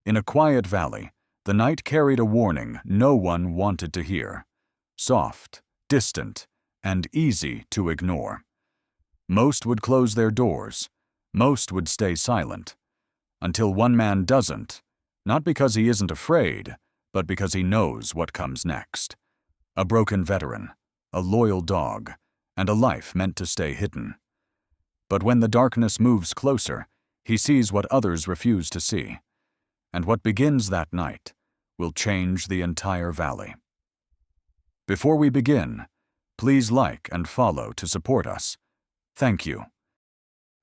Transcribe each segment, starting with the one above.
In a quiet valley, the night carried a warning no one wanted to hear. Soft, distant, and easy to ignore. Most would close their doors. Most would stay silent. Until one man doesn't, not because he isn't afraid, but because he knows what comes next. A broken veteran, a loyal dog, and a life meant to stay hidden. But when the darkness moves closer, he sees what others refuse to see. And what begins that night will change the entire valley. Before we begin, please like and follow to support us. Thank you.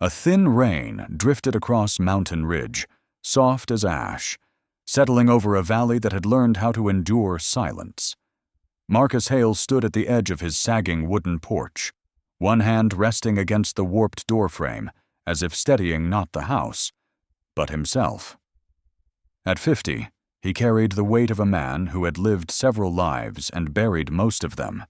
A thin rain drifted across Mountain Ridge, soft as ash, settling over a valley that had learned how to endure silence. Marcus Hale stood at the edge of his sagging wooden porch, one hand resting against the warped doorframe, as if steadying not the house, but himself. At 50, he carried the weight of a man who had lived several lives and buried most of them.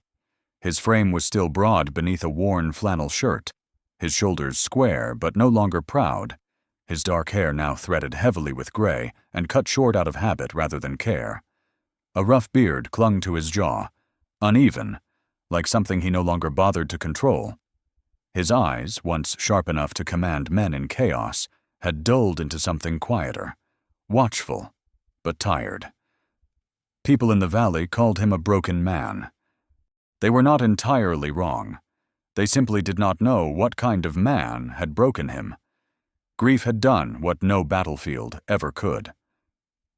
His frame was still broad beneath a worn flannel shirt, his shoulders square but no longer proud, his dark hair now threaded heavily with gray and cut short out of habit rather than care. A rough beard clung to his jaw, uneven, like something he no longer bothered to control. His eyes, once sharp enough to command men in chaos, had dulled into something quieter, watchful, but tired. People in the valley called him a broken man. They were not entirely wrong. They simply did not know what kind of man had broken him. Grief had done what no battlefield ever could.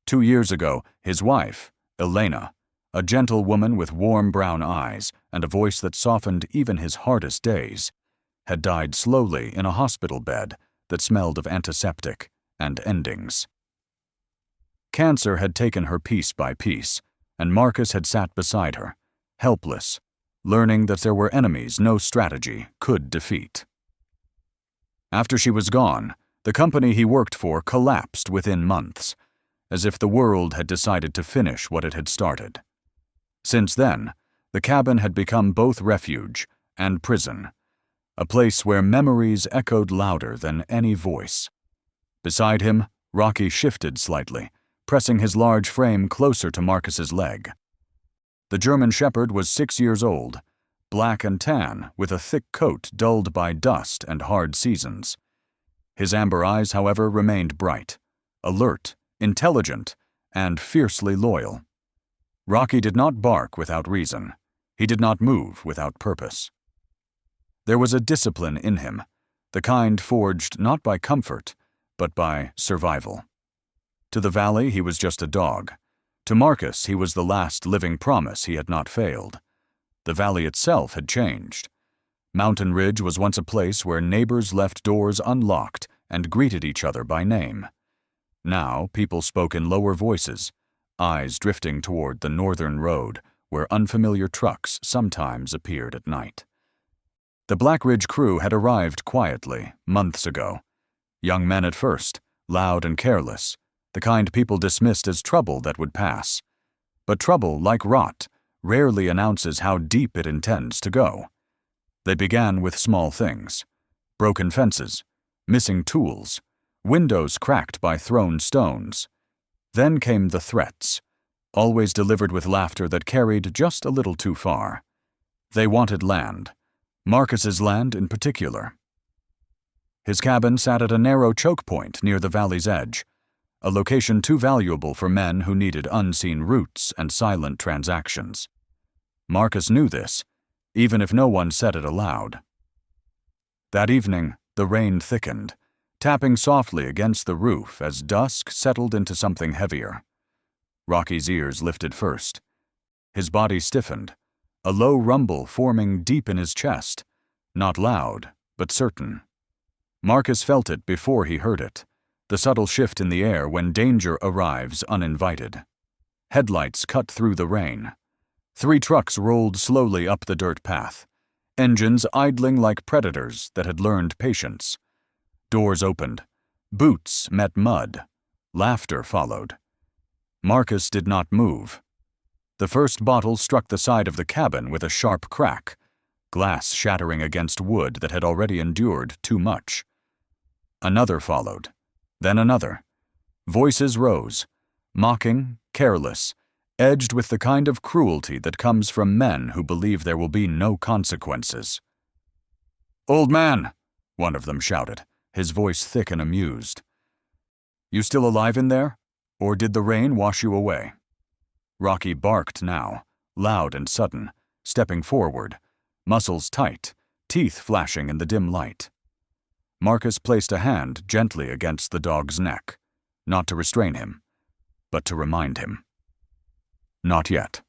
2 years ago, his wife, Elena, a gentle woman with warm brown eyes and a voice that softened even his hardest days, had died slowly in a hospital bed that smelled of antiseptic and endings. Cancer had taken her piece by piece, and Marcus had sat beside her, helpless, learning that there were enemies no strategy could defeat. After she was gone, the company he worked for collapsed within months, as if the world had decided to finish what it had started. Since then, the cabin had become both refuge and prison, a place where memories echoed louder than any voice. Beside him, Rocky shifted slightly, pressing his large frame closer to Marcus's leg. The German Shepherd was 6 years old, black and tan, with a thick coat dulled by dust and hard seasons. His amber eyes, however, remained bright, alert, intelligent, and fiercely loyal. Rocky did not bark without reason. He did not move without purpose. There was a discipline in him, the kind forged not by comfort, but by survival. To the valley, he was just a dog. To Marcus, he was the last living promise he had not failed. The valley itself had changed. Mountain Ridge was once a place where neighbors left doors unlocked and greeted each other by name. Now, people spoke in lower voices, eyes drifting toward the northern road, where unfamiliar trucks sometimes appeared at night. The Black Ridge crew had arrived quietly, months ago. Young men at first, loud and careless, the kind people dismissed as trouble that would pass. But trouble, like rot, rarely announces how deep it intends to go. They began with small things: broken fences, missing tools, windows cracked by thrown stones. Then came the threats, always delivered with laughter that carried just a little too far. They wanted land, Marcus's land in particular. His cabin sat at a narrow choke point near the valley's edge, a location too valuable for men who needed unseen routes and silent transactions. Marcus knew this, even if no one said it aloud. That evening, the rain thickened, tapping softly against the roof as dusk settled into something heavier. Rocky's ears lifted first. His body stiffened, a low rumble forming deep in his chest, not loud, but certain. Marcus felt it before he heard it, the subtle shift in the air when danger arrives uninvited. Headlights cut through the rain. 3 trucks rolled slowly up the dirt path, engines idling like predators that had learned patience. Doors opened. Boots met mud. Laughter followed. Marcus did not move. The first bottle struck the side of the cabin with a sharp crack, glass shattering against wood that had already endured too much. Another followed, then another. Voices rose, mocking, careless, edged with the kind of cruelty that comes from men who believe there will be no consequences. "Old man," one of them shouted, his voice thick and amused. "You still alive in there? Or did the rain wash you away?" Rocky barked now, loud and sudden, stepping forward, muscles tight, teeth flashing in the dim light. Marcus placed a hand gently against the dog's neck, not to restrain him, but to remind him. Not yet.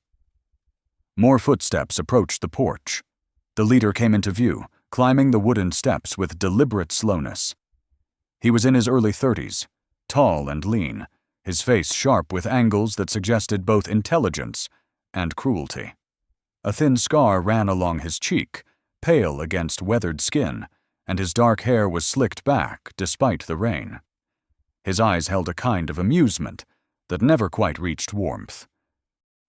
More footsteps approached the porch. The leader came into view, climbing the wooden steps with deliberate slowness. He was in his early 30s, tall and lean, his face sharp with angles that suggested both intelligence and cruelty. A thin scar ran along his cheek, pale against weathered skin, and his dark hair was slicked back despite the rain. His eyes held a kind of amusement that never quite reached warmth.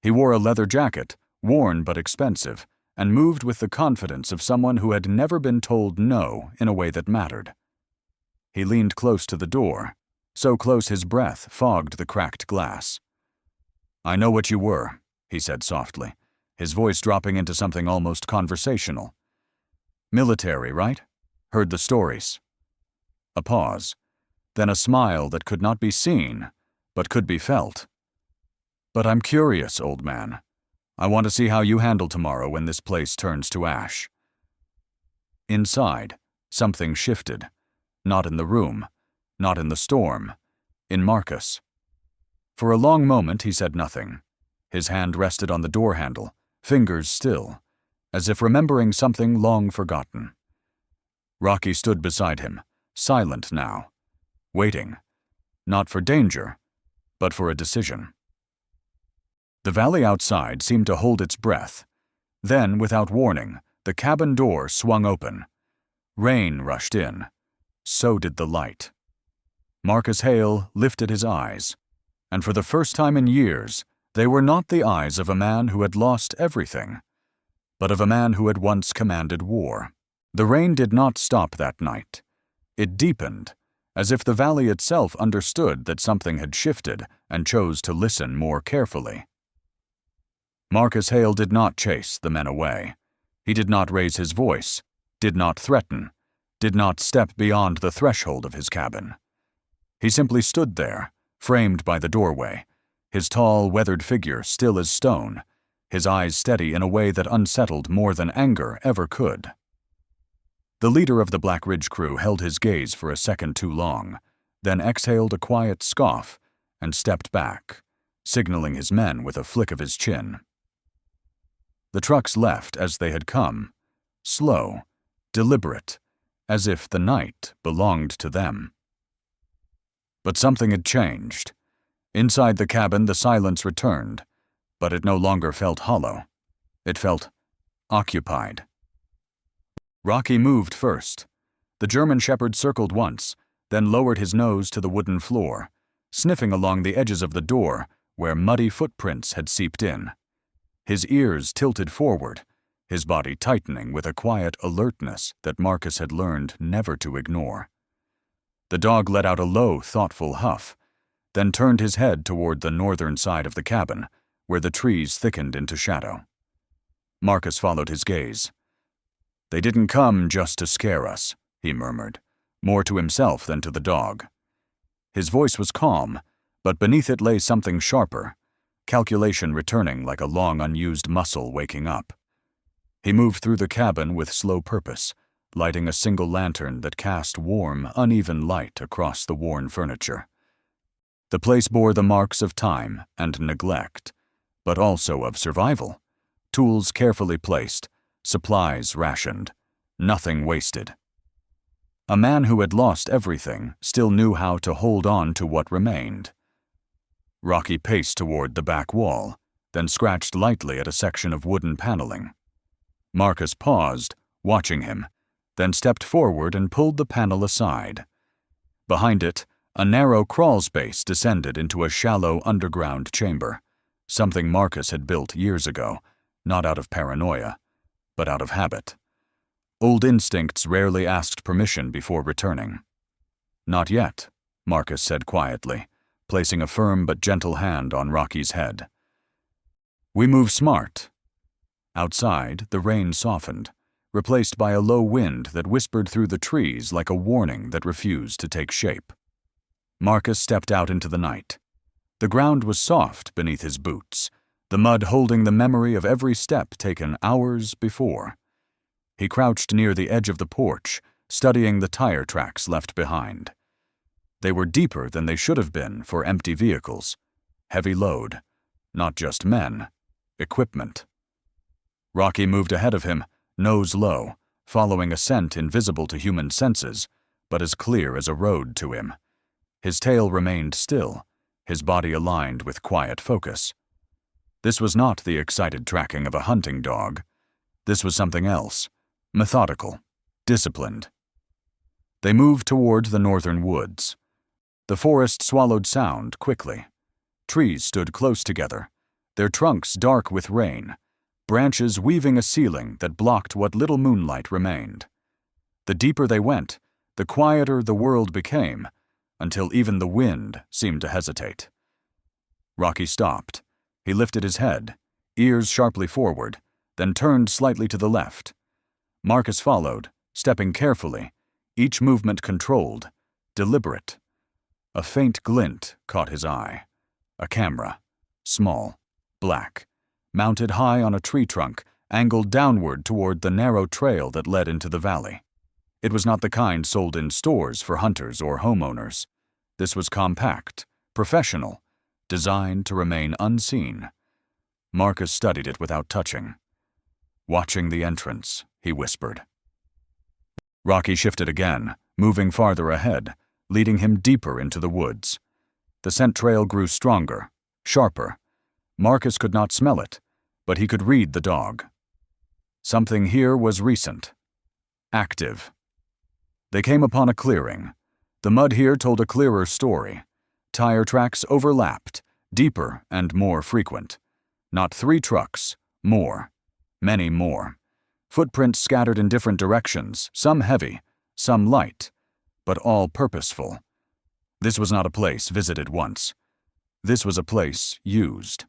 He wore a leather jacket, worn but expensive, and moved with the confidence of someone who had never been told no in a way that mattered. He leaned close to the door, so close his breath fogged the cracked glass. "I know what you were," he said softly, his voice dropping into something almost conversational. "Military, right? Heard the stories." A pause, then a smile that could not be seen, but could be felt. "But I'm curious, old man. I want to see how you handle tomorrow when this place turns to ash." Inside, something shifted. Not in the room, not in the storm, in Marcus. For a long moment he said nothing. His hand rested on the door handle, fingers still, as if remembering something long forgotten. Rocky stood beside him, silent now, waiting, not for danger, but for a decision. The valley outside seemed to hold its breath. Then, without warning, the cabin door swung open. Rain rushed in. So did the light. Marcus Hale lifted his eyes, and for the first time in years, they were not the eyes of a man who had lost everything, but of a man who had once commanded war. The rain did not stop that night. It deepened, as if the valley itself understood that something had shifted and chose to listen more carefully. Marcus Hale did not chase the men away. He did not raise his voice, did not threaten, did not step beyond the threshold of his cabin. He simply stood there, framed by the doorway, his tall, weathered figure still as stone, his eyes steady in a way that unsettled more than anger ever could. The leader of the Black Ridge crew held his gaze for a second too long, then exhaled a quiet scoff and stepped back, signaling his men with a flick of his chin. The trucks left as they had come, slow, deliberate, as if the night belonged to them. But something had changed. Inside the cabin the silence returned, but it no longer felt hollow. It felt occupied. Rocky moved first. The German shepherd circled once, then lowered his nose to the wooden floor, sniffing along the edges of the door where muddy footprints had seeped in. His ears tilted forward, his body tightening with a quiet alertness that Marcus had learned never to ignore. The dog let out a low, thoughtful huff, then turned his head toward the northern side of the cabin, where the trees thickened into shadow. Marcus followed his gaze. "They didn't come just to scare us," he murmured, more to himself than to the dog. His voice was calm, but beneath it lay something sharper, calculation returning like a long unused muscle waking up. He moved through the cabin with slow purpose, lighting a single lantern that cast warm, uneven light across the worn furniture. The place bore the marks of time and neglect, but also of survival. Tools carefully placed, supplies rationed, nothing wasted. A man who had lost everything still knew how to hold on to what remained. Rocky paced toward the back wall, then scratched lightly at a section of wooden paneling. Marcus paused, watching him, then stepped forward and pulled the panel aside. Behind it, a narrow crawl space descended into a shallow underground chamber, something Marcus had built years ago, not out of paranoia, but out of habit. Old instincts rarely asked permission before returning. "Not yet," Marcus said quietly, placing a firm but gentle hand on Rocky's head. "We move smart." Outside, the rain softened, replaced by a low wind that whispered through the trees like a warning that refused to take shape. Marcus stepped out into the night. The ground was soft beneath his boots, the mud holding the memory of every step taken hours before. He crouched near the edge of the porch, studying the tire tracks left behind. They were deeper than they should have been for empty vehicles. Heavy load. Not just men. Equipment. Rocky moved ahead of him, nose low, following a scent invisible to human senses, but as clear as a road to him. His tail remained still, his body aligned with quiet focus. This was not the excited tracking of a hunting dog. This was something else. Methodical. Disciplined. They moved toward the northern woods. The forest swallowed sound quickly. Trees stood close together, their trunks dark with rain, branches weaving a ceiling that blocked what little moonlight remained. The deeper they went, the quieter the world became, until even the wind seemed to hesitate. Rocky stopped. He lifted his head, ears sharply forward, then turned slightly to the left. Marcus followed, stepping carefully, each movement controlled, deliberate. A faint glint caught his eye. A camera, small, black, mounted high on a tree trunk, angled downward toward the narrow trail that led into the valley. It was not the kind sold in stores for hunters or homeowners. This was compact, professional, designed to remain unseen. Marcus studied it without touching. "Watching the entrance," he whispered. Rocky shifted again, moving farther ahead, leading him deeper into the woods. The scent trail grew stronger, sharper. Marcus could not smell it, but he could read the dog. Something here was recent. Active. They came upon a clearing. The mud here told a clearer story. Tire tracks overlapped, deeper and more frequent. Not 3 trucks, more. Many more. Footprints scattered in different directions, some heavy, some light, but all purposeful. This was not a place visited once. This was a place used.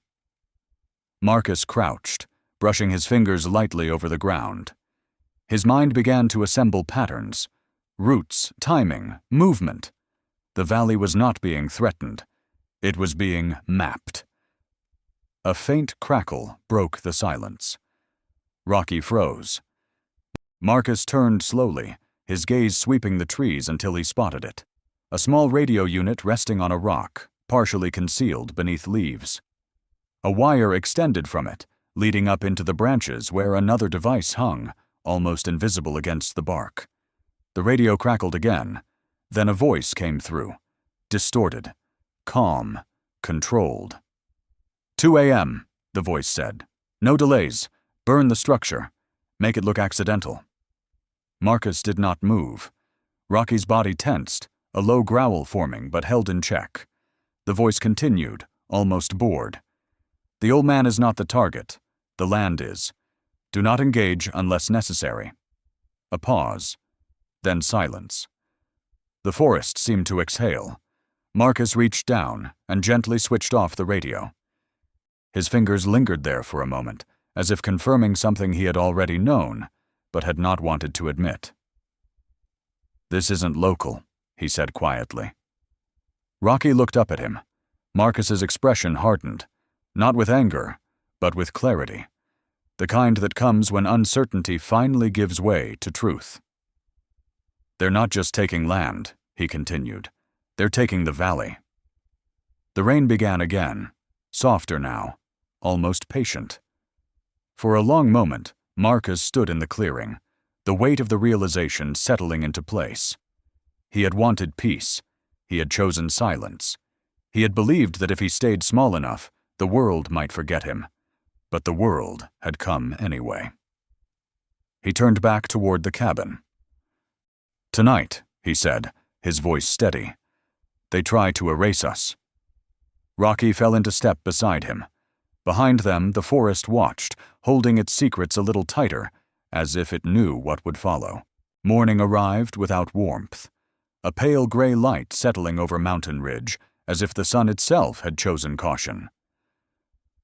Marcus crouched, brushing his fingers lightly over the ground. His mind began to assemble patterns. Routes, timing, movement. The valley was not being threatened. It was being mapped. A faint crackle broke the silence. Rocky froze. Marcus turned slowly, his gaze sweeping the trees until he spotted it. A small radio unit resting on a rock, partially concealed beneath leaves. A wire extended from it, leading up into the branches where another device hung, almost invisible against the bark. The radio crackled again. Then a voice came through. Distorted. Calm. Controlled. 2 a.m., the voice said. "No delays. Burn the structure. Make it look accidental." Marcus did not move. Rocky's body tensed, a low growl forming but held in check. The voice continued, almost bored. "The old man is not the target. The land is. Do not engage unless necessary." A pause. Then silence. The forest seemed to exhale. Marcus reached down and gently switched off the radio. His fingers lingered there for a moment, as if confirming something he had already known, but had not wanted to admit. "This isn't local," he said quietly. Rocky looked up at him. Marcus's expression hardened, not with anger, but with clarity, the kind that comes when uncertainty finally gives way to truth. "They're not just taking land," he continued. "They're taking the valley." The rain began again, softer now, almost patient. For a long moment, Marcus stood in the clearing, the weight of the realization settling into place. He had wanted peace. He had chosen silence. He had believed that if he stayed small enough, the world might forget him. But the world had come anyway. He turned back toward the cabin. "Tonight," he said, his voice steady, "they try to erase us." Rocky fell into step beside him. Behind them, the forest watched, holding its secrets a little tighter, as if it knew what would follow. Morning arrived without warmth. A pale gray light settling over mountain ridge, as if the sun itself had chosen caution.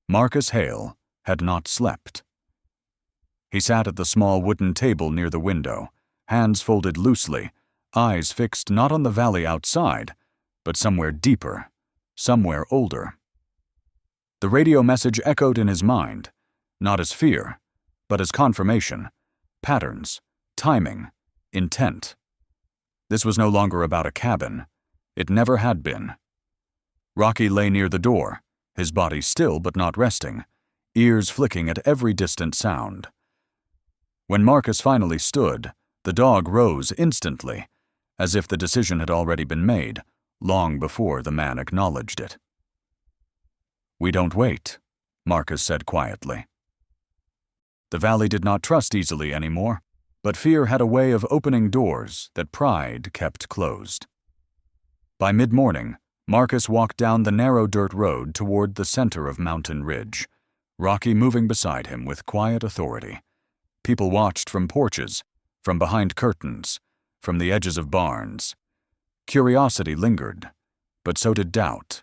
Marcus Hale had not slept. He sat at the small wooden table near the window, hands folded loosely, eyes fixed not on the valley outside, but somewhere deeper, somewhere older. The radio message echoed in his mind, not as fear, but as confirmation, patterns, timing, intent. This was no longer about a cabin. It never had been. Rocky lay near the door, his body still but not resting, ears flicking at every distant sound. When Marcus finally stood, the dog rose instantly, as if the decision had already been made, long before the man acknowledged it. "We don't wait," Marcus said quietly. The valley did not trust easily anymore, but fear had a way of opening doors that pride kept closed. By mid-morning, Marcus walked down the narrow dirt road toward the center of Mountain Ridge, Rocky moving beside him with quiet authority. People watched from porches, from behind curtains, from the edges of barns. Curiosity lingered, but so did doubt.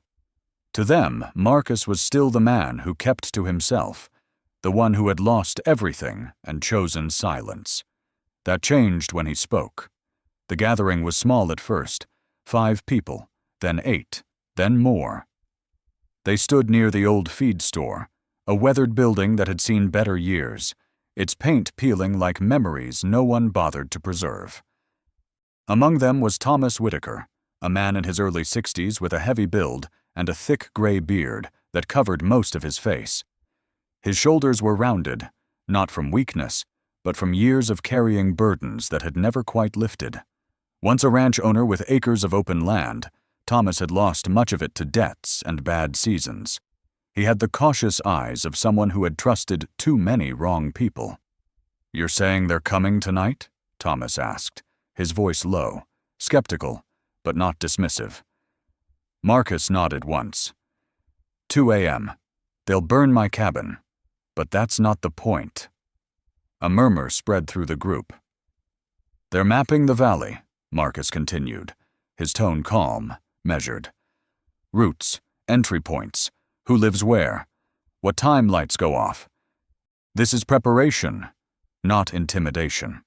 To them, Marcus was still the man who kept to himself, the one who had lost everything and chosen silence. That changed when he spoke. The gathering was small at first, 5 people, then 8, then more. They stood near the old feed store, a weathered building that had seen better years, its paint peeling like memories no one bothered to preserve. Among them was Thomas Whitaker, a man in his early 60s with a heavy build and a thick gray beard that covered most of his face. His shoulders were rounded, not from weakness, but from years of carrying burdens that had never quite lifted. Once a ranch owner with acres of open land, Thomas had lost much of it to debts and bad seasons. He had the cautious eyes of someone who had trusted too many wrong people. "You're saying they're coming tonight?" Thomas asked, his voice low, skeptical, but not dismissive. Marcus nodded once. 2 a.m. They'll burn my cabin. But that's not the point. A murmur spread through the group. "They're mapping the valley," Marcus continued, his tone calm, measured. "Routes, entry points, who lives where, what time lights go off. This is preparation, not intimidation."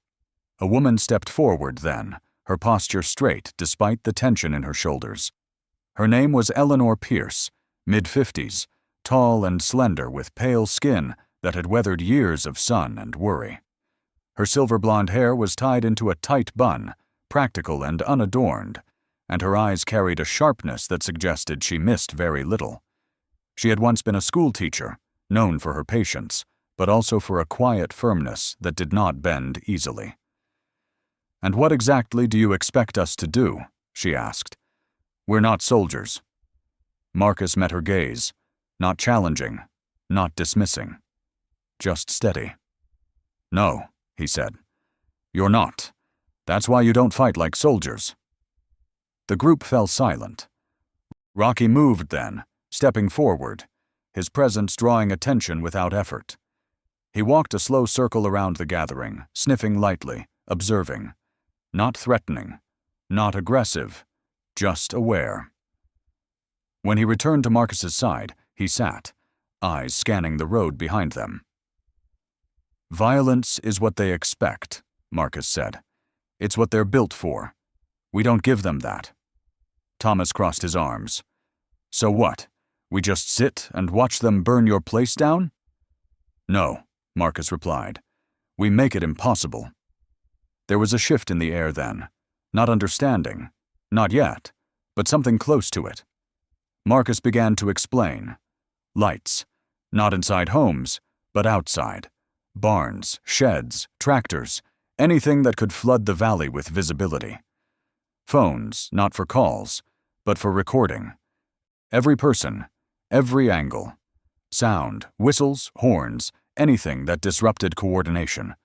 A woman stepped forward then, her posture straight despite the tension in her shoulders. Her name was Eleanor Pierce, mid-50s, tall and slender with pale skin that had weathered years of sun and worry. Her silver-blonde hair was tied into a tight bun, practical and unadorned, and her eyes carried a sharpness that suggested she missed very little. She had once been a schoolteacher, known for her patience, but also for a quiet firmness that did not bend easily. "And what exactly do you expect us to do?" she asked. "We're not soldiers." Marcus met her gaze, not challenging, not dismissing, just steady. "No," he said. "You're not. That's why you don't fight like soldiers." The group fell silent. Rocky moved then, stepping forward, his presence drawing attention without effort. He walked a slow circle around the gathering, sniffing lightly, observing. Not threatening, not aggressive, just aware. When he returned to Marcus's side, he sat, eyes scanning the road behind them. "Violence is what they expect," Marcus said. "It's what they're built for. We don't give them that." Thomas crossed his arms. "So what? We just sit and watch them burn your place down?" "No," Marcus replied. "We make it impossible." There was a shift in the air then. Not understanding. Not yet. But something close to it. Marcus began to explain. Lights. Not inside homes, but outside. Barns, sheds, tractors, anything that could flood the valley with visibility. Phones, not for calls, but for recording. Every person, every angle. Sound, whistles, horns, anything that disrupted coordination.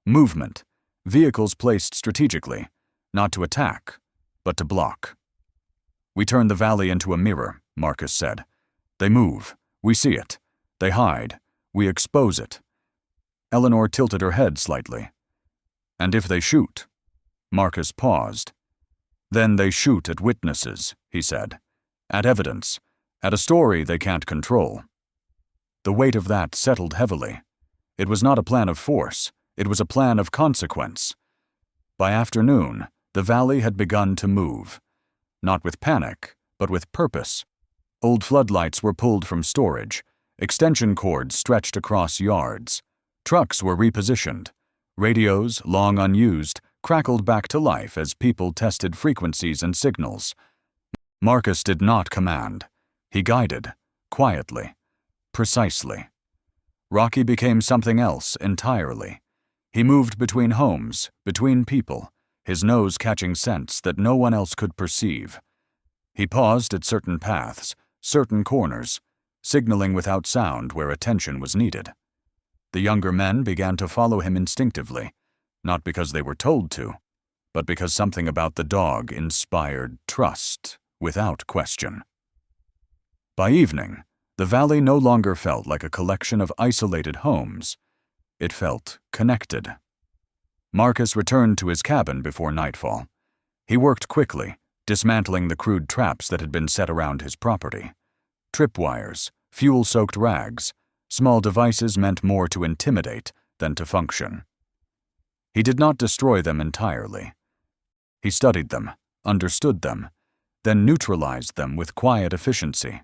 Movement, vehicles placed strategically, not to attack, but to block. "We turn the valley into a mirror," Marcus said. "They move, we see it. They hide, we expose it." Eleanor tilted her head slightly. "And if they shoot?" Marcus paused. "Then they shoot at witnesses," he said. at evidence, at a story they can't control. The weight of that settled heavily. It was not a plan of force, it was a plan of consequence. By afternoon, the valley had begun to move. Not with panic, but with purpose. Old floodlights were pulled from storage, extension cords stretched across yards. Trucks were repositioned. Radios, long unused, crackled back to life as people tested frequencies and signals. Marcus did not command. He guided, quietly, precisely. Rocky became something else entirely. He moved between homes, between people, his nose catching scents that no one else could perceive. He paused at certain paths, certain corners, signaling without sound where attention was needed. The younger men began to follow him instinctively, not because they were told to, but because something about the dog inspired trust, without question. By evening, the valley no longer felt like a collection of isolated homes. It felt connected. Marcus returned to his cabin before nightfall. He worked quickly, dismantling the crude traps that had been set around his property. Tripwires, fuel-soaked rags, small devices meant more to intimidate than to function. He did not destroy them entirely. He studied them, understood them, then neutralized them with quiet efficiency.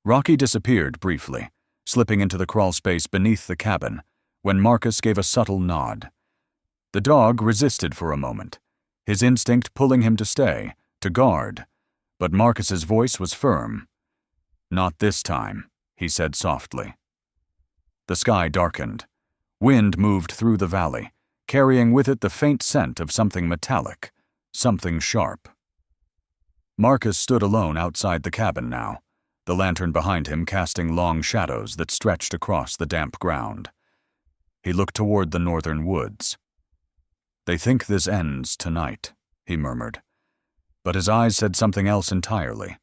Rocky disappeared briefly, slipping into the crawl space beneath the cabin, when Marcus gave a subtle nod. The dog resisted for a moment, his instinct pulling him to stay, to guard, but Marcus's voice was firm. "Not this time," he said softly. The sky darkened. Wind moved through the valley, carrying with it the faint scent of something metallic, something sharp. Marcus stood alone outside the cabin now, the lantern behind him casting long shadows that stretched across the damp ground. He looked toward the northern woods. "They think this ends tonight," he murmured. But his eyes said something else entirely.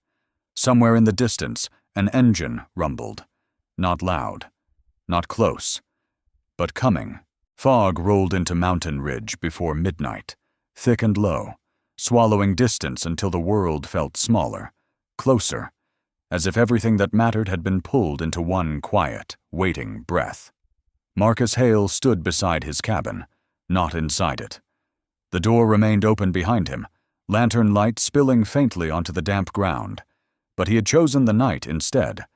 Somewhere in the distance, an engine rumbled. Not loud, not close, but coming. Fog rolled into mountain ridge before midnight, thick and low, swallowing distance until the world felt smaller, closer, as if everything that mattered had been pulled into one quiet, waiting breath. Marcus Hale stood beside his cabin, not inside it. The door remained open behind him, lantern light spilling faintly onto the damp ground, but he had chosen the night instead.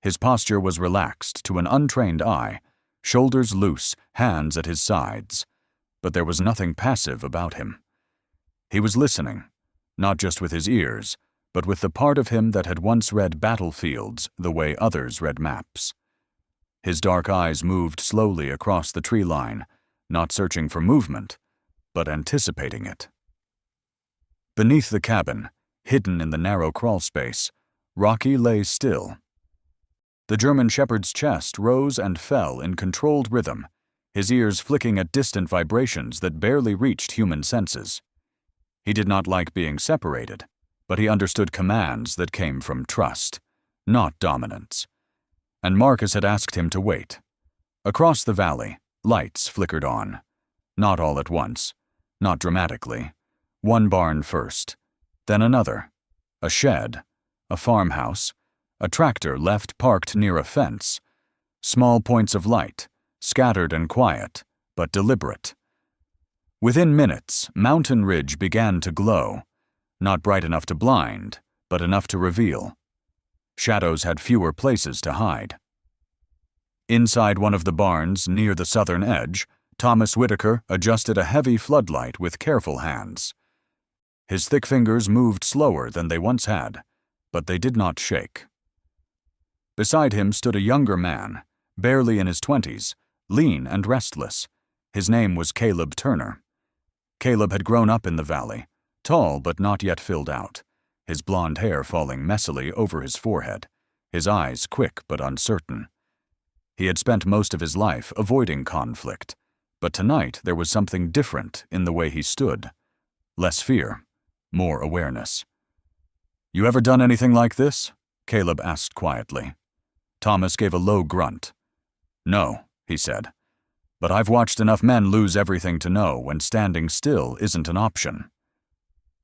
His posture was relaxed to an untrained eye, shoulders loose, hands at his sides, but there was nothing passive about him. He was listening, not just with his ears, but with the part of him that had once read battlefields the way others read maps. His dark eyes moved slowly across the tree line, not searching for movement, but anticipating it. Beneath the cabin, hidden in the narrow crawl space, Rocky lay still. The German shepherd's chest rose and fell in controlled rhythm, his ears flicking at distant vibrations that barely reached human senses. He did not like being separated, but he understood commands that came from trust, not dominance. And Marcus had asked him to wait. Across the valley, lights flickered on. Not all at once, not dramatically. One barn first, then another. A shed, a farmhouse, a tractor left parked near a fence. Small points of light, scattered and quiet, but deliberate. Within minutes, Mountain Ridge began to glow, not bright enough to blind, but enough to reveal. Shadows had fewer places to hide. Inside one of the barns near the southern edge, Thomas Whitaker adjusted a heavy floodlight with careful hands. His thick fingers moved slower than they once had, but they did not shake. Beside him stood a younger man, barely in his 20s, lean and restless. His name was Caleb Turner. Caleb had grown up in the valley, tall but not yet filled out, his blond hair falling messily over his forehead, his eyes quick but uncertain. He had spent most of his life avoiding conflict, but tonight there was something different in the way he stood. Less fear, more awareness. "You ever done anything like this?" Caleb asked quietly. Thomas gave a low grunt. "No," he said, "but I've watched enough men lose everything to know when standing still isn't an option."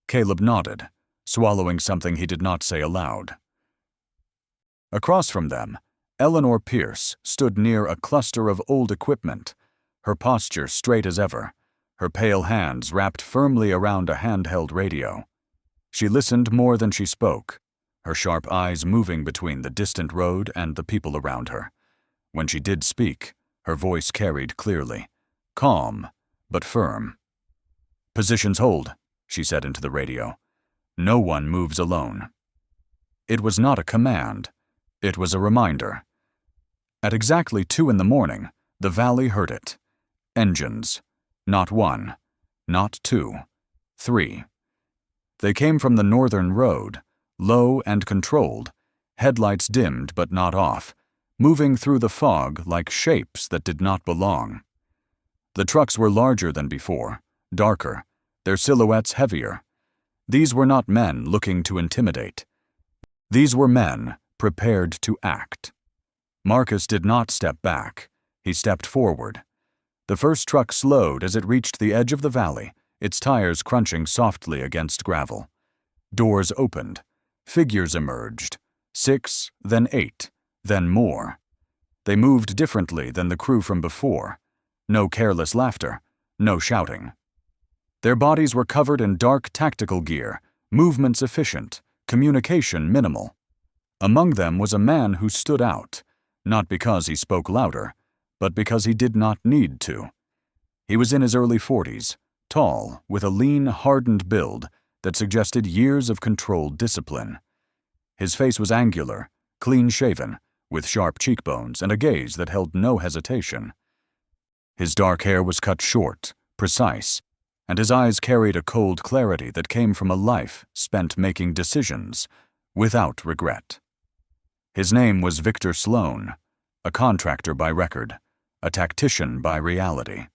Caleb nodded, swallowing something he did not say aloud. Across from them, Eleanor Pierce stood near a cluster of old equipment, her posture straight as ever, her pale hands wrapped firmly around a handheld radio. She listened more than she spoke, her sharp eyes moving between the distant road and the people around her. When she did speak, her voice carried clearly, calm but firm. "Positions hold," she said into the radio. "No one moves alone." It was not a command. It was a reminder. At exactly 2 a.m, the valley heard it. Engines. Not 1, not 2, 3. They came from the northern road, low and controlled, headlights dimmed but not off, moving through the fog like shapes that did not belong. The trucks were larger than before, darker, their silhouettes heavier. These were not men looking to intimidate. These were men prepared to act. Marcus did not step back. He stepped forward. The first truck slowed as it reached the edge of the valley, its tires crunching softly against gravel. Doors opened. Figures emerged. 6, then 8, then more. They moved differently than the crew from before. No careless laughter, no shouting. Their bodies were covered in dark tactical gear, movements efficient, communication minimal. Among them was a man who stood out, not because he spoke louder, but because he did not need to. He was in his early 40s, tall, with a lean, hardened build that suggested years of controlled discipline. His face was angular, clean-shaven, with sharp cheekbones and a gaze that held no hesitation. His dark hair was cut short, precise, and his eyes carried a cold clarity that came from a life spent making decisions without regret. His name was Victor Sloan, a contractor by record, a tactician by reality.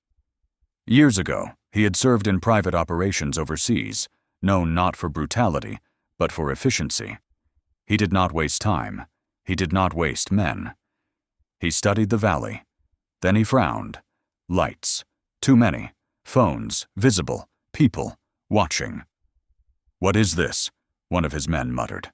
Years ago, he had served in private operations overseas, known not for brutality, but for efficiency. He did not waste time. He did not waste men. He studied the valley. Then he frowned. Lights. Too many. Phones. Visible. People. Watching. "What is this?" one of his men muttered.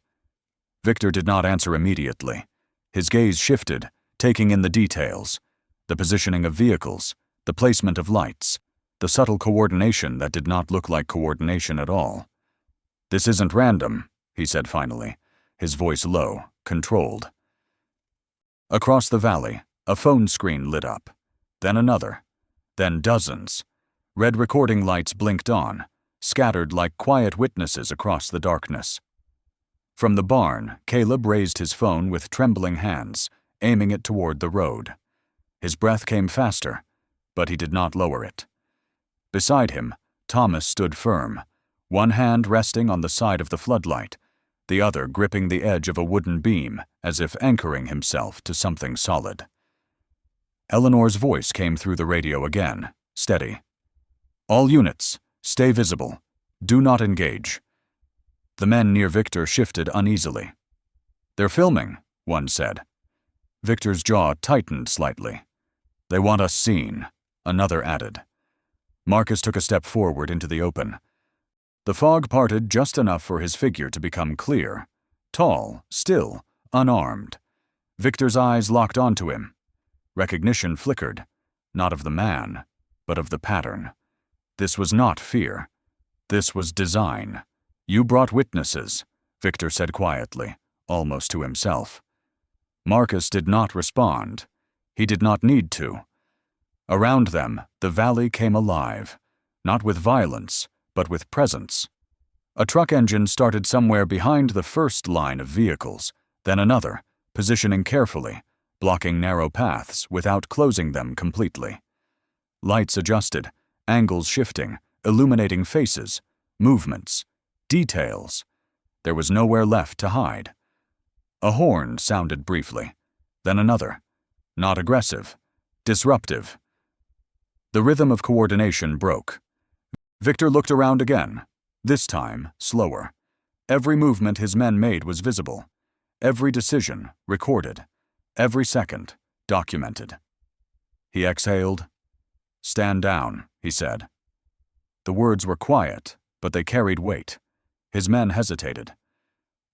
Victor did not answer immediately. His gaze shifted, taking in the details, the positioning of vehicles, the placement of lights, the subtle coordination that did not look like coordination at all. "This isn't random," he said finally, his voice low, controlled. Across the valley, a phone screen lit up, then another, then dozens. Red recording lights blinked on, scattered like quiet witnesses across the darkness. From the barn, Caleb raised his phone with trembling hands, aiming it toward the road. His breath came faster, but he did not lower it. Beside him, Thomas stood firm, one hand resting on the side of the floodlight, the other gripping the edge of a wooden beam as if anchoring himself to something solid. Eleanor's voice came through the radio again, steady. "All units, stay visible. Do not engage." The men near Victor shifted uneasily. "They're filming," one said. Victor's jaw tightened slightly. "They want us seen," another added. Marcus took a step forward into the open. The fog parted just enough for his figure to become clear. Tall, still, unarmed. Victor's eyes locked onto him. Recognition flickered, not of the man, but of the pattern. This was not fear. This was design. "You brought witnesses," Victor said quietly, almost to himself. Marcus did not respond. He did not need to. Around them, the valley came alive, not with violence, but with presence. A truck engine started somewhere behind the first line of vehicles, then another, positioning carefully, blocking narrow paths without closing them completely. Lights adjusted, angles shifting, illuminating faces, movements, details. There was nowhere left to hide. A horn sounded briefly, then another. Not aggressive, disruptive. The rhythm of coordination broke. Victor looked around again, this time slower. Every movement his men made was visible. Every decision recorded. Every second documented. He exhaled. "Stand down," he said. The words were quiet, but they carried weight. His men hesitated.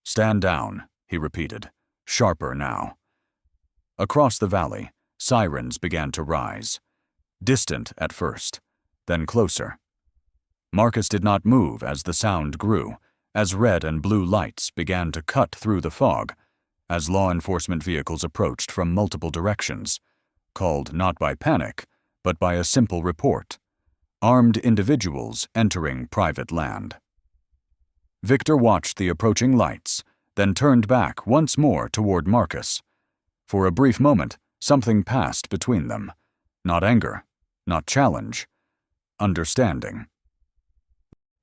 "Stand down," he repeated, sharper now. Across the valley, sirens began to rise. Distant at first, then closer. Marcus did not move as the sound grew, as red and blue lights began to cut through the fog, as law enforcement vehicles approached from multiple directions, called not by panic, but by a simple report: armed individuals entering private land. Victor watched the approaching lights, then turned back once more toward Marcus. For a brief moment, something passed between them. Not anger, not challenge, understanding.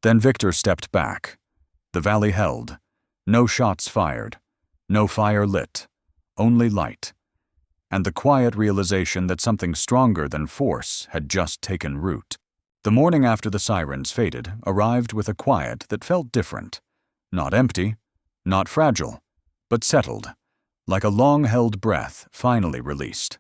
Then Victor stepped back. The valley held. No shots fired. No fire lit. Only light. And the quiet realization that something stronger than force had just taken root. The morning after the sirens faded arrived with a quiet that felt different. Not empty, not fragile, but settled, like a long-held breath finally released.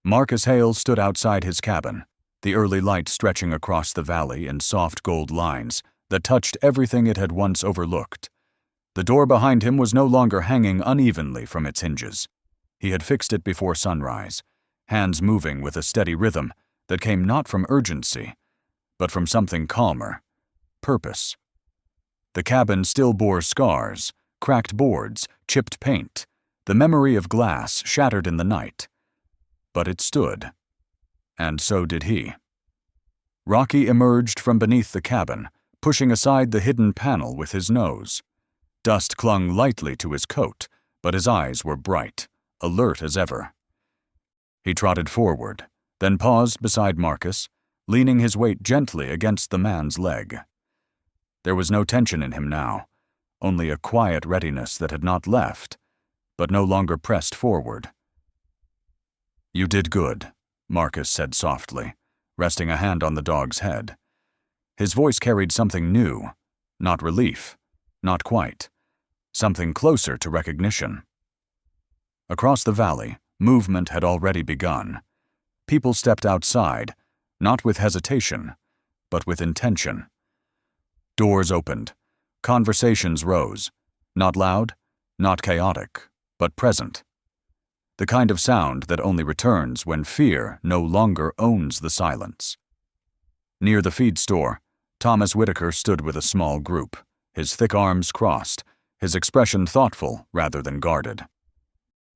Marcus Hale stood outside his cabin, the early light stretching across the valley in soft gold lines that touched everything it had once overlooked. The door behind him was no longer hanging unevenly from its hinges. He had fixed it before sunrise, hands moving with a steady rhythm that came not from urgency, but from something calmer: purpose. The cabin still bore scars, cracked boards, chipped paint, the memory of glass shattered in the night. But it stood. And so did he. Rocky emerged from beneath the cabin, pushing aside the hidden panel with his nose. Dust clung lightly to his coat, but his eyes were bright, alert as ever. He trotted forward, then paused beside Marcus, leaning his weight gently against the man's leg. There was no tension in him now, only a quiet readiness that had not left, but no longer pressed forward. "You did good," Marcus said softly, resting a hand on the dog's head. His voice carried something new, not relief, not quite, something closer to recognition. Across the valley, movement had already begun. People stepped outside, not with hesitation, but with intention. Doors opened. Conversations rose, not loud, not chaotic, but present. The kind of sound that only returns when fear no longer owns the silence. Near the feed store, Thomas Whitaker stood with a small group, his thick arms crossed, his expression thoughtful rather than guarded.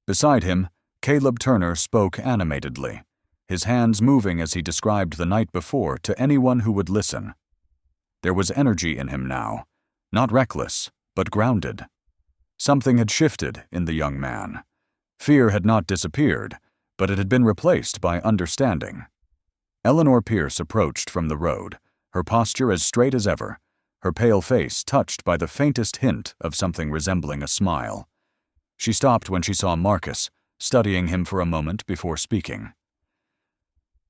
Beside him, Caleb Turner spoke animatedly, his hands moving as he described the night before to anyone who would listen. There was energy in him now, not reckless, but grounded. Something had shifted in the young man. Fear had not disappeared, but it had been replaced by understanding. Eleanor Pierce approached from the road, her posture as straight as ever, her pale face touched by the faintest hint of something resembling a smile. She stopped when she saw Marcus, studying him for a moment before speaking.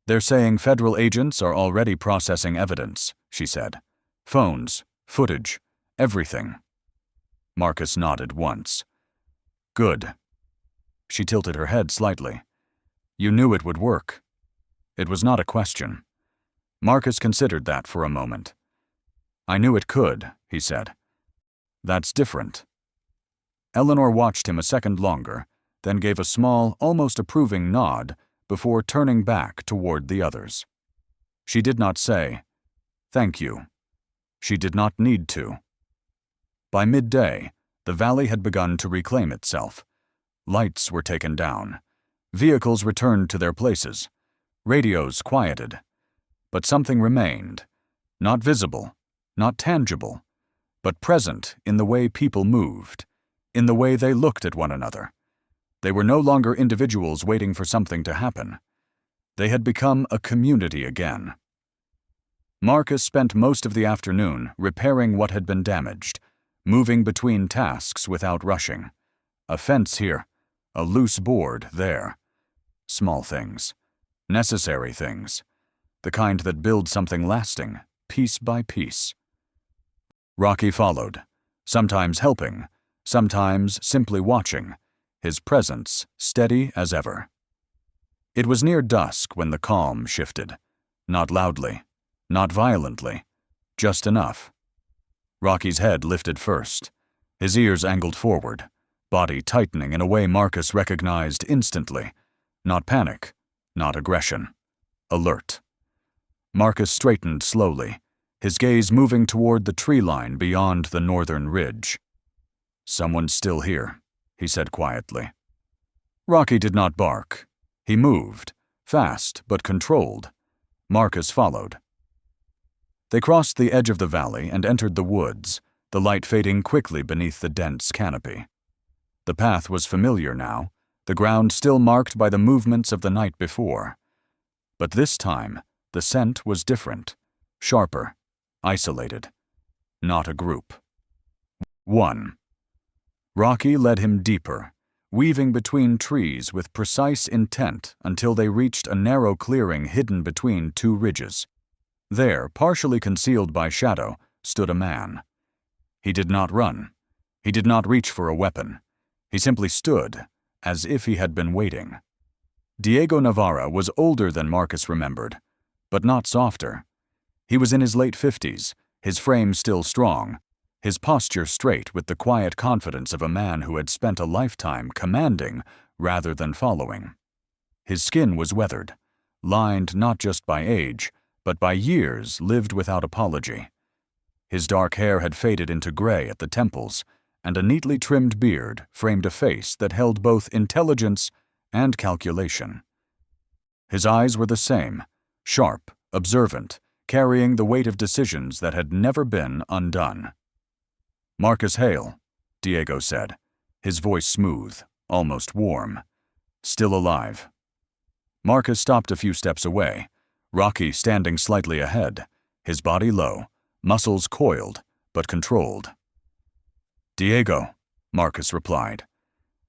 "They're saying federal agents are already processing evidence," she said. "Phones, footage, everything." Marcus nodded once. "Good." She tilted her head slightly. "You knew it would work." It was not a question. Marcus considered that for a moment. "I knew it could," he said. "That's different." Eleanor watched him a second longer, then gave a small, almost approving nod before turning back toward the others. She did not say, "Thank you." She did not need to. By midday, the valley had begun to reclaim itself. Lights were taken down. Vehicles returned to their places. Radios quieted. But something remained, not visible, not tangible, but present in the way people moved, in the way they looked at one another. They were no longer individuals waiting for something to happen. They had become a community again. Marcus spent most of the afternoon repairing what had been damaged, moving between tasks without rushing. A fence here, a loose board there. Small things. Necessary things. The kind that build something lasting, piece by piece. Rocky followed, sometimes helping, sometimes simply watching, his presence steady as ever. It was near dusk when the calm shifted, not loudly, not violently, just enough. Rocky's head lifted first, his ears angled forward, body tightening in a way Marcus recognized instantly. Not panic, not aggression. Alert. Marcus straightened slowly, his gaze moving toward the tree line beyond the northern ridge. "Someone's still here," he said quietly. Rocky did not bark. He moved, fast but controlled. Marcus followed. They crossed the edge of the valley and entered the woods, the light fading quickly beneath the dense canopy. The path was familiar now, the ground still marked by the movements of the night before. But this time, the scent was different, sharper, isolated. Not a group. 1. Rocky led him deeper, weaving between trees with precise intent until they reached a narrow clearing hidden between two ridges. There, partially concealed by shadow, stood a man. He did not run. He did not reach for a weapon. He simply stood, as if he had been waiting. Diego Navarra was older than Marcus remembered, but not softer. He was in his late 50s, his frame still strong, his posture straight with the quiet confidence of a man who had spent a lifetime commanding rather than following. His skin was weathered, lined not just by age, but by years lived without apology. His dark hair had faded into gray at the temples, and a neatly trimmed beard framed a face that held both intelligence and calculation. His eyes were the same, sharp, observant, carrying the weight of decisions that had never been undone. "Marcus Hale," Diego said, his voice smooth, almost warm. "Still alive." Marcus stopped a few steps away, Rocky standing slightly ahead, his body low, muscles coiled, but controlled. "Diego," Marcus replied.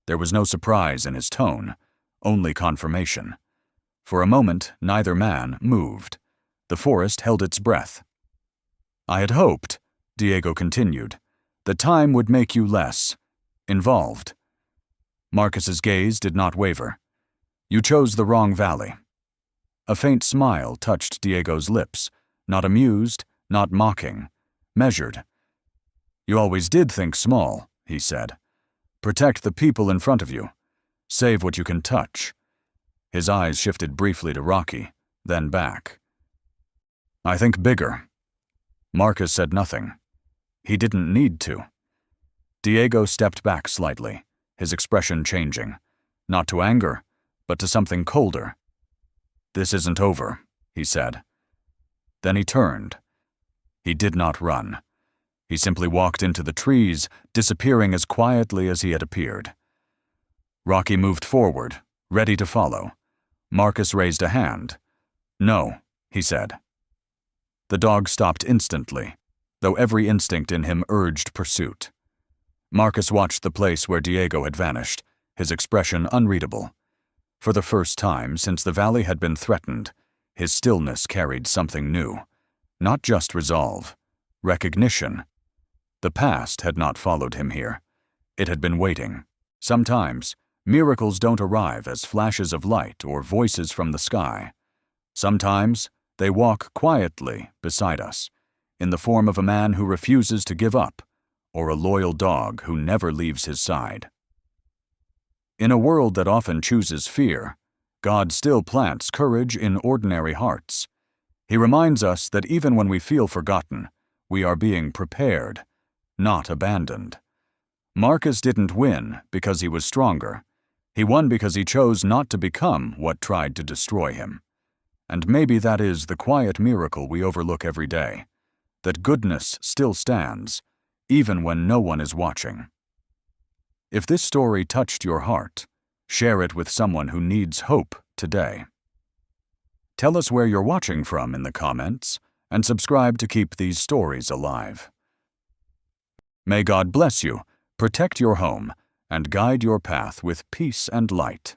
There was no surprise in his tone, only confirmation. For a moment, neither man moved. The forest held its breath. "I had hoped," Diego continued, "that time would make you less involved." Marcus's gaze did not waver. "You chose the wrong valley." A faint smile touched Diego's lips, not amused, not mocking, measured. "You always did think small," he said. "Protect the people in front of you. Save what you can touch." His eyes shifted briefly to Rocky, then back. "I think bigger." Marcus said nothing. He didn't need to. Diego stepped back slightly, his expression changing, not to anger, but to something colder. "This isn't over," he said. Then he turned. He did not run. He simply walked into the trees, disappearing as quietly as he had appeared. Rocky moved forward, ready to follow. Marcus raised a hand. "No," he said. The dog stopped instantly, though every instinct in him urged pursuit. Marcus watched the place where Diego had vanished, his expression unreadable. For the first time since the valley had been threatened, his stillness carried something new. Not just resolve, recognition. The past had not followed him here. It had been waiting. Sometimes, miracles don't arrive as flashes of light or voices from the sky. Sometimes, they walk quietly beside us, in the form of a man who refuses to give up, or a loyal dog who never leaves his side. In a world that often chooses fear, God still plants courage in ordinary hearts. He reminds us that even when we feel forgotten, we are being prepared, not abandoned. Marcus didn't win because he was stronger. He won because he chose not to become what tried to destroy him. And maybe that is the quiet miracle we overlook every day, that goodness still stands, even when no one is watching. If this story touched your heart, share it with someone who needs hope today. Tell us where you're watching from in the comments, and subscribe to keep these stories alive. May God bless you, protect your home, and guide your path with peace and light.